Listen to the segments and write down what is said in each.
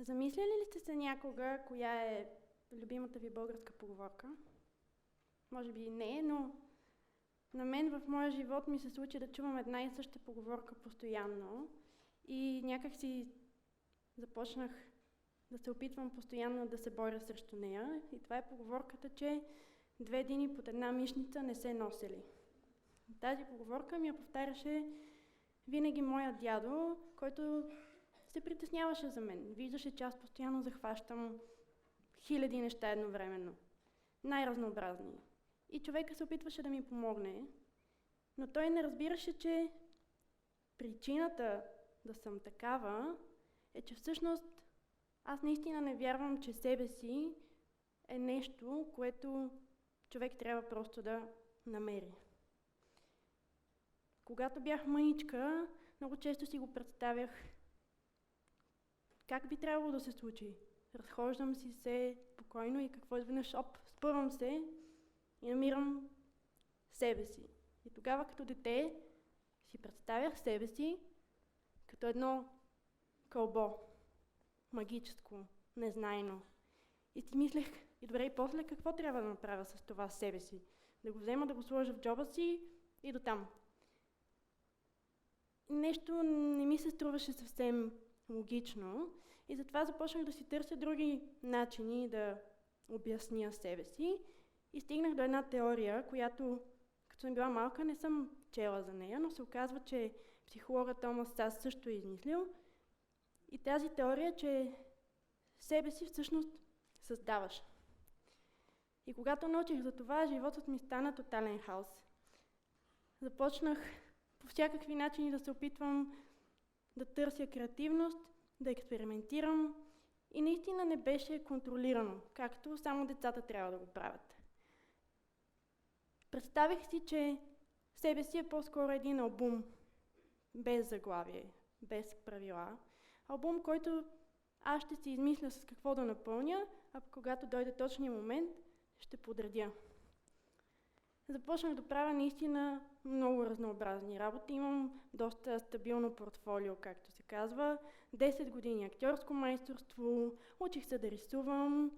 Замисляли ли сте се някога, коя е любимата ви българска поговорка? Може би не, но на мен в моя живот ми се случи да чувам една и съща поговорка постоянно и някак си започнах да се опитвам постоянно да се боря срещу нея. И това е поговорката, че две дини под една мишница не се носели. Тази поговорка ми я повтаряше винаги моя дядо, който се притесняваше за мен. Виждаше, че аз постоянно захващам хиляди неща едновременно. Най-разнообразни. И човека се опитваше да ми помогне, но той не разбираше, че причината да съм такава е, че всъщност аз наистина не вярвам, че себе си е нещо, което човек трябва просто да намери. Когато бях мъничка, много често си го представях как би трябвало да се случи. Разхождам си се спокойно и какво изведнъж, спъвам се и намирам себе си. И тогава като дете си представях себе си като едно кълбо, магическо, незнайно. И си мислех, и добре, и после какво трябва да направя с това себе си? Да го взема, да го сложа в джоба си и дотам. Нещо не ми се струваше съвсем логично и затова започнах да си търся други начини да обясня себе си и стигнах до една теория, която, като съм била малка, не съм чела за нея, но се оказва, че психологът Томас Сас също е измислил. И тази теория е, че себе си всъщност създаваш. И когато научих за това, животът ми стана тотален хаос. Започнах по всякакви начини да се опитвам да търся креативност, да експериментирам и наистина не беше контролирано, както само децата трябва да го правят. Представих си, че себе си е по-скоро един албум, без заглавие, без правила. Албум, който аз ще си измисля с какво да напълня, а когато дойде точния момент, ще подредя. Започнах да правя наистина много разнообразни работи. Имам доста стабилно портфолио, както се казва. 10 години актьорско майсторство, учих се да рисувам,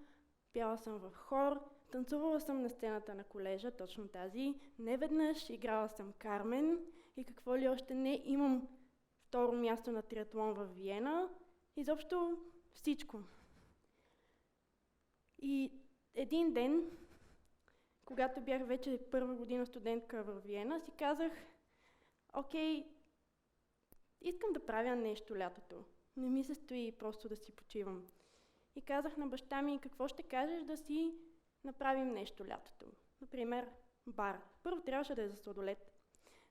пяла съм в хор, танцувала съм на сцената на колежа, точно тази. Неведнъж играла съм Кармен и какво ли още не. Имам второ място на триатлон в Виена. Изобщо всичко. И един ден, когато бях вече първа година студентка в Виена, си казах, окей, искам да правя нещо лятото. Не ми се стои просто да си почивам. И казах на баща ми, какво ще кажеш да си направим нещо лятото. Например, бар. Първо трябваше да е за сладолед.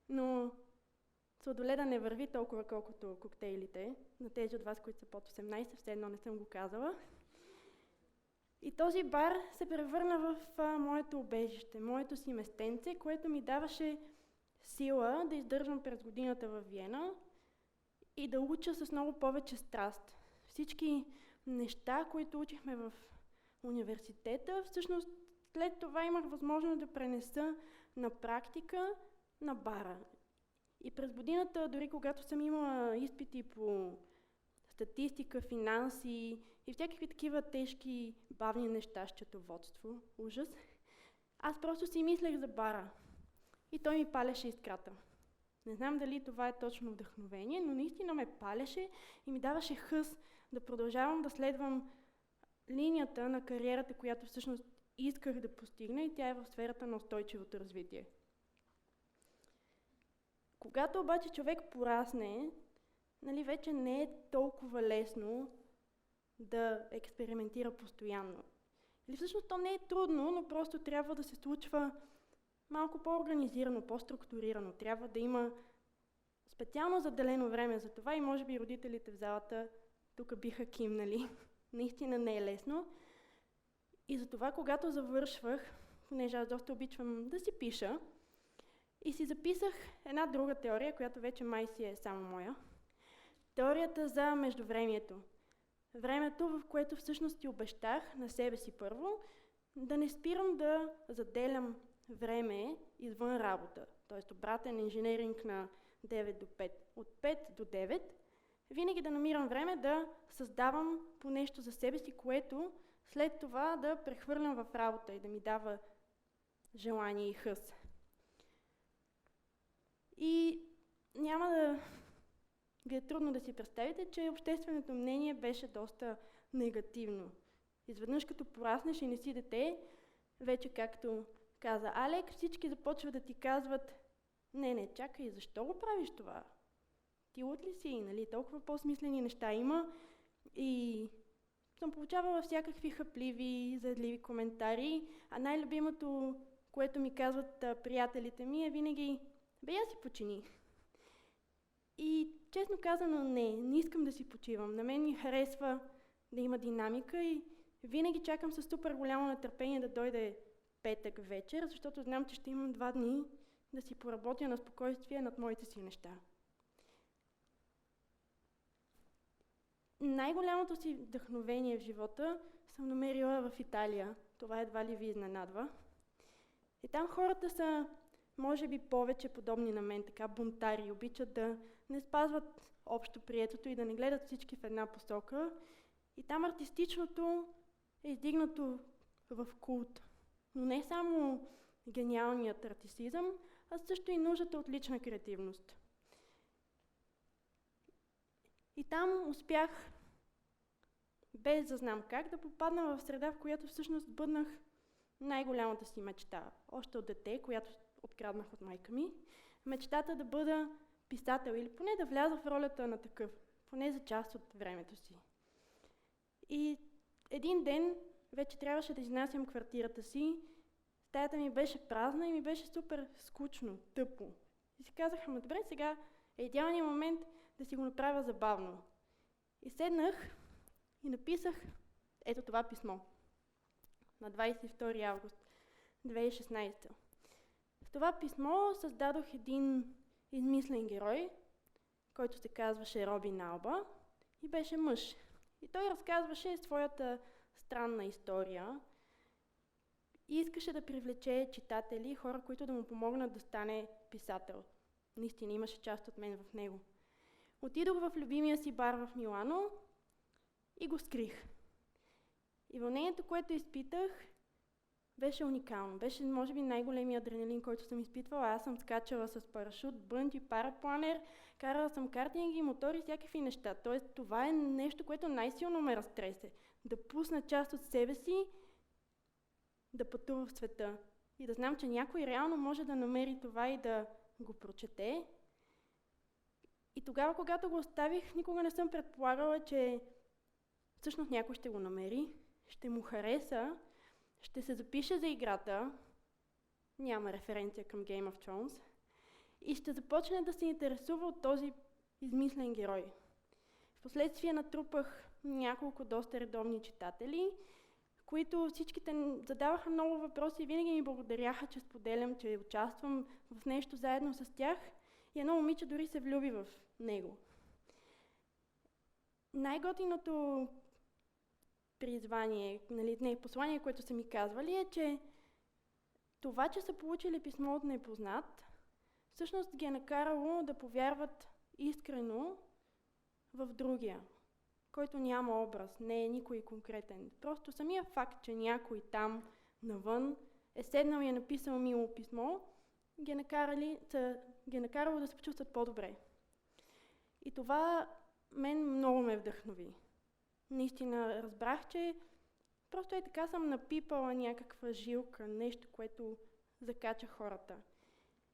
Но сладоледа не върви толкова, колкото коктейлите. На тези от вас, които са под 18, все едно не съм го казала. И този бар се превърна в моето убежище, моето си местенце, което ми даваше сила да издържам през годината във Виена и да уча с много повече страст. Всички неща, които учихме в университета, всъщност след това имах възможност да пренеса на практика на бара. И през годината, дори когато съм имала изпити по статистика, финанси и всякакви такива тежки, бавни неща, счетоводство, ужас, аз просто си мислех за бара. И той ми палеше искрата. Не знам дали това е точно вдъхновение, но наистина ме палеше и ми даваше хъс да продължавам да следвам линията на кариерата, която всъщност исках да постигна, и тя е в сферата на устойчивото развитие. Когато обаче човек порасне, вече не е толкова лесно да експериментира постоянно. Или всъщност то не е трудно, но просто трябва да се случва малко по-организирано, по-структурирано. Трябва да има специално заделено време за това и може би родителите в залата тук биха кимнали. Наистина не е лесно. И затова, когато завършвах, понеже аз доста обичам да си пиша, и си записах една друга теория, която вече май си е само моя. Теорията за междувремието. Времето, в което всъщност ти обещах на себе си първо, да не спирам да заделям време извън работа. Т.е. обратен инженеринг на 9 до 5. От 5 до 9 винаги да намирам време да създавам по нещо за себе си, което след това да прехвърлям в работа и да ми дава желание и хъс. И няма да ви е трудно да си представите, че общественото мнение беше доста негативно. Изведнъж като пораснеш и не си дете, вече както каза Алек, всички започват да ти казват: не, чакай, защо го правиш това? Ти луд ли си, нали? Толкова по-смислени неща има. И съм получавала всякакви хъпливи, заедливи коментари, а най-любимото, което ми казват приятелите ми, е винаги: я си почини. И честно казано, не искам да си почивам. На мен ми харесва да има динамика и винаги чакам със супер голямо нетърпение да дойде петък вечер, защото знам, че ще имам 2 дни да си поработя на спокойствие над моите си неща. Най-голямото си вдъхновение в живота съм намерила в Италия. Това едва ли ви изненадва. И там хората са, може би, повече подобни на мен, така бунтари, обичат да не спазват общо приетото и да не гледат всички в една посока. И там артистичното е издигнато в култ. Но не само гениалният артистизъм, а също и нуждата от лична креативност. И там успях, без да знам как, да попадна в среда, в която всъщност бъднах най-голямата си мечта. Още от дете, която откраднах от майка ми. Мечтата да бъда писател или поне да вляза в ролята на такъв, поне за част от времето си. И един ден вече трябваше да изнасям квартирата си. Стаята ми беше празна и ми беше супер скучно, тъпо. И си казах: добре, сега е идеалният момент да си го направя забавно. И седнах и написах ето това писмо на 22 август 2016. В това писмо създадох един измислен герой, който се казваше Робин Алба и беше мъж. И той разказваше своята странна история и искаше да привлече читатели и хора, които да му помогнат да стане писател. Наистина имаше част от мен в него. Отидох в любимия си бар в Милано и го скрих. И вълнението, което изпитах, беше уникално. Беше, може би, най-големия адреналин, който съм изпитвала. Аз съм скачала с парашут, бънджи, парапланер, карала съм картинги, мотори, всякакви неща. Тоест, това е нещо, което най-силно ме разтресе. Да пусна част от себе си, да пътува в света. И да знам, че някой реално може да намери това и да го прочете. И тогава, когато го оставих, никога не съм предполагала, че всъщност някой ще го намери, ще му хареса, ще се запише за играта, няма референция към Game of Thrones, и ще започне да се интересува от този измислен герой. Впоследствие натрупах няколко доста редовни читатели, които всичките задаваха много въпроси и винаги ми благодаряха, че споделям, че участвам в нещо заедно с тях, и едно момиче дори се влюби в него. Най-готиното призвание, послание, което са ми казвали, е, че това, че са получили писмо от непознат, всъщност ги е накарало да повярват искрено в другия, който няма образ, не е никой конкретен. Просто самия факт, че някой там навън е седнал и е написал мило писмо, ги е накарало да се почувстват по-добре. И това мен много ме вдъхнови. Наистина разбрах, че просто така съм напипала някаква жилка, нещо, което закача хората.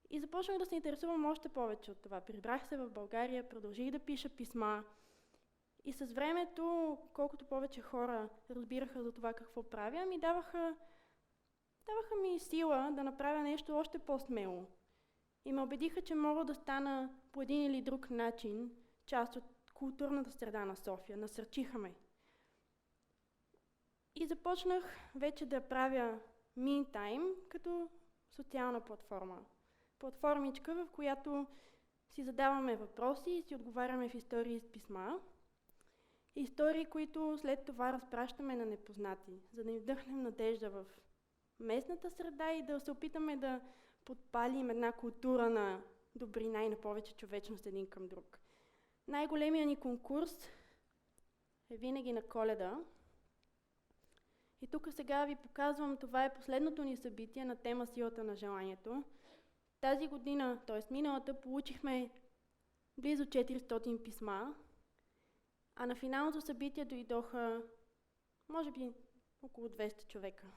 И започнах да се интересувам още повече от това. Прибрах се в България, продължих да пиша писма. И с времето, колкото повече хора разбираха за това какво правя, ми даваха ми сила да направя нещо още по-смело. И ме убедиха, че мога да стана по един или друг начин част от културната среда на София. Насърчиха ме. И започнах вече да правя MeTime като социална платформа. Платформичка, в която си задаваме въпроси и си отговаряме в истории с писма. Истории, които след това разпращаме на непознати, за да им вдъхнем надежда в местната среда и да се опитаме да подпалим една култура на добрина и на повече човечност един към друг. Най-големият ни конкурс е винаги на Коледа. И тук сега ви показвам, това е последното ни събитие на тема Силата на желанието. Тази година, т.е. миналата, получихме близо 400 писма, а на финалното събитие дойдоха, може би, около 200 човека.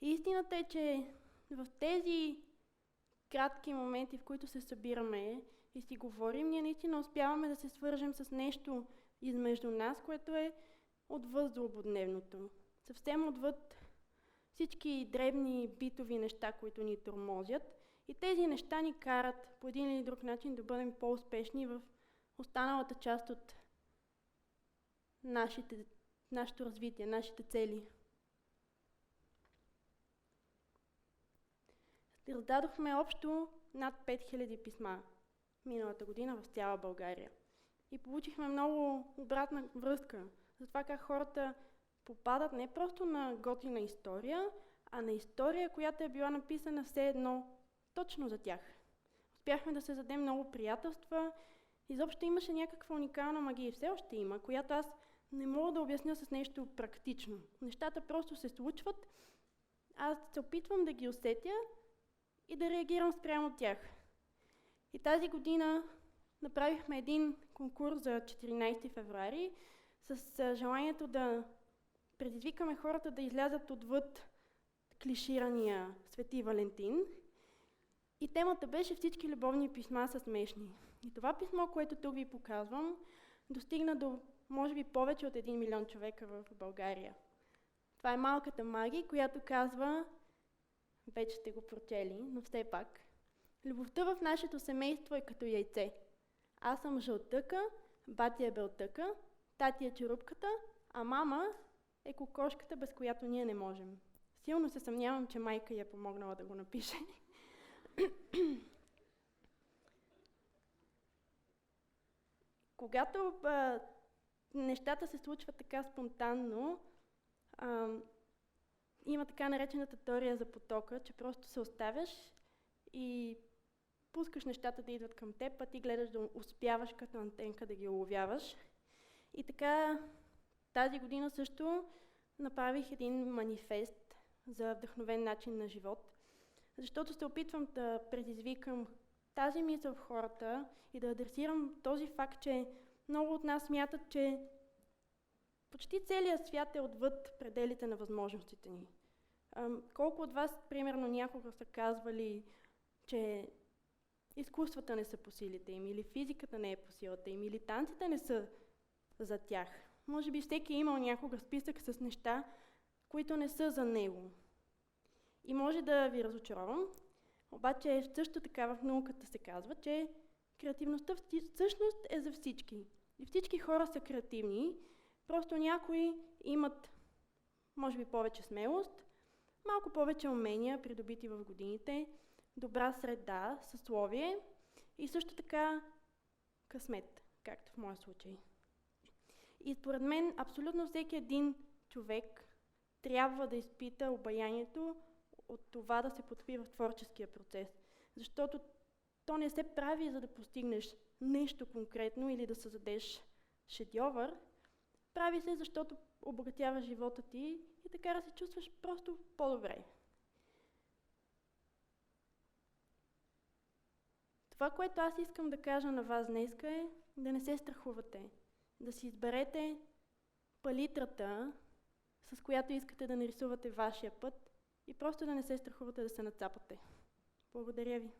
И истината е, че в тези кратки моменти, в които се събираме и си говорим, ние наистина успяваме да се свържем с нещо измежду нас, което е отвъд злободневното. Съвсем отвъд всички дребни битови неща, които ни тормозят. И тези неща ни карат по един или друг начин да бъдем по-успешни в останалата част от нашето развитие, нашите цели. Раздадохме общо над 5000 писма миналата година в цяла България. И получихме много обратна връзка за това как хората попадат не просто на готина история, а на история, която е била написана все едно точно за тях. Успяхме да създадем много приятелства, изобщо имаше някаква уникална магия и все още има, която аз не мога да обясня с нещо практично. Нещата просто се случват, аз се опитвам да ги усетя и да реагирам спрямо тях. И тази година направихме един конкурс за 14 февруари с желанието да предизвикаме хората да излязат отвъд клиширания Свети Валентин. И темата беше всички любовни писма са смешни. И това писмо, което тук ви показвам, достигна до, може би, повече от 1 милион човека в България. Това е малката Маги, която казва, вече сте го прочели, но все пак, любовта в нашето семейство е като яйце. Аз съм жълтъка, бати е белтъка, тати е черупката, а мама е кокошката, без която ние не можем. Силно се съмнявам, че майка я е помогнала да го напише. Когато нещата се случват така спонтанно, има така наречената теория за потока, че просто се оставяш и пускаш нещата да идват към теб, а ти гледаш да успяваш като антенка да ги уловяваш. И така тази година също направих един манифест за вдъхновен начин на живот, защото се опитвам да предизвикам тази мисъл в хората и да адресирам този факт, че много от нас смятат, че почти целият свят е отвъд пределите на възможностите ни. Колко от вас, примерно, някога са казвали, че изкуствата не са по силите им, или физиката не е по силата им, или танците не са за тях. Може би всеки е имал някога списък с неща, които не са за него. И може да ви разочаровам, обаче също така в науката се казва, че креативността всъщност е за всички. И всички хора са креативни, просто някои имат, може би, повече смелост, малко повече умения, придобити в годините, добра среда, съсловие и също така късмет, както в моя случай. И според мен абсолютно всеки един човек трябва да изпита обаянието от това да се потопи в творческия процес. Защото то не се прави, за да постигнеш нещо конкретно или да създадеш шедьовър. Прави се, защото обогатява живота ти и така да се чувстваш просто по-добре. Това, което аз искам да кажа на вас днеска е да не се страхувате, да си изберете палитрата, с която искате да нарисувате вашия път и просто да не се страхувате да се нацапате. Благодаря ви.